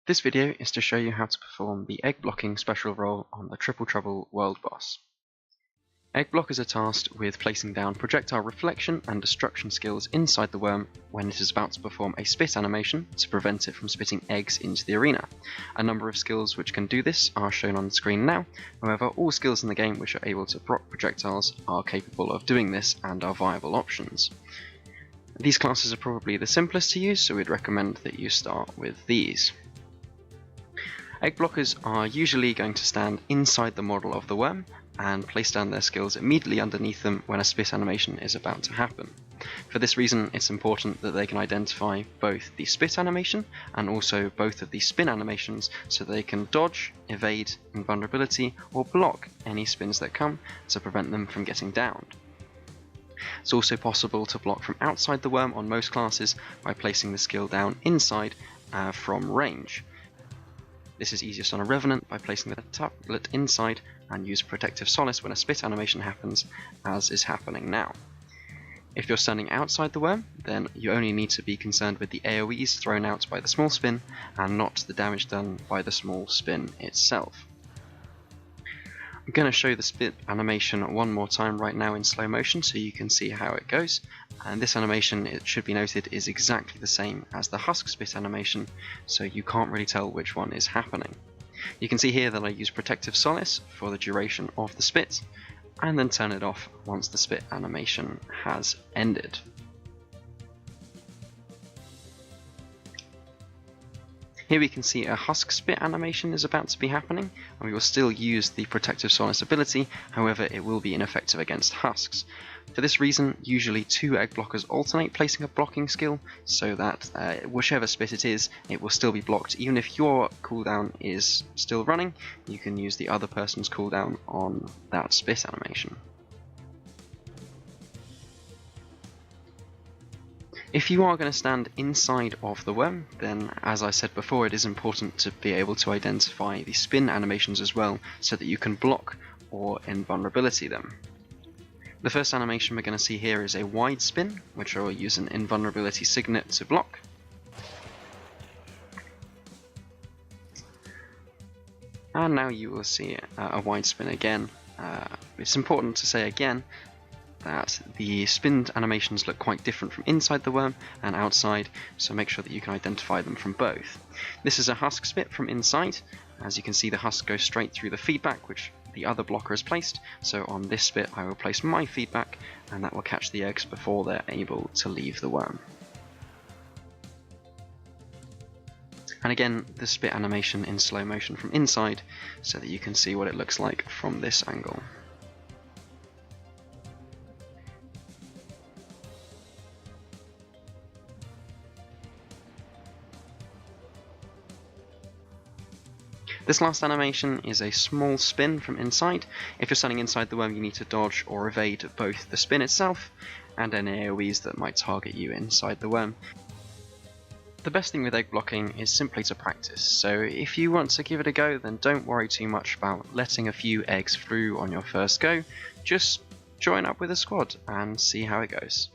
This video is to show you how to perform the egg blocking special role on the Triple Trouble world boss. Egg blockers are tasked with placing down projectile reflection and destruction skills inside the worm when it is about to perform a spit animation to prevent it from spitting eggs into the arena. A number of skills which can do this are shown on the screen now, however all skills in the game which are able to block projectiles are capable of doing this and are viable options. These classes are probably the simplest to use, so we'd recommend that you start with these. Egg blockers are usually going to stand inside the model of the worm and place down their skills immediately underneath them when a spit animation is about to happen. For this reason, it's important that they can identify both the spit animation and also both of the spin animations so they can dodge, evade, invulnerability, or block any spins that come to prevent them from getting downed. It's also possible to block from outside the worm on most classes by placing the skill down inside from range. This is easiest on a Revenant by placing the tablet inside and use Protective Solace when a spit animation happens, as is happening now. If you're standing outside the worm, then you only need to be concerned with the AoEs thrown out by the small spin and not the damage done by the small spin itself. I'm going to show the spit animation one more time right now in slow motion so you can see how it goes, and this animation, it should be noted, is exactly the same as the husk spit animation, so you can't really tell which one is happening. You can see here that I use Protective Solace for the duration of the spit, and then turn it off once the spit animation has ended. Here we can see a husk spit animation is about to be happening, and we will still use the Protective Solace ability, however it will be ineffective against husks. For this reason, usually two egg blockers alternate placing a blocking skill, so that whichever spit it is, it will still be blocked. Even if your cooldown is still running, you can use the other person's cooldown on that spit animation. If you are going to stand inside of the worm, then as I said before, it is important to be able to identify the spin animations as well, so that you can block or invulnerability them. The first animation we're going to see here is a wide spin, which I will use an invulnerability signet to block. And now you will see a wide spin again. It's important to say again that the spin animations look quite different from inside the worm and outside, so make sure that you can identify them from both. This is a husk spit from inside. As you can see, the husk goes straight through the feedback which the other blocker has placed, so on this spit I will place my feedback and that will catch the eggs before they're able to leave the worm. And again, the spit animation in slow motion from inside so that you can see what it looks like from this angle. This last animation is a small spin from inside. If you're standing inside the worm, you need to dodge or evade both the spin itself and any AoEs that might target you inside the worm. The best thing with egg blocking is simply to practice, so if you want to give it a go, then don't worry too much about letting a few eggs through on your first go. Just join up with a squad and see how it goes.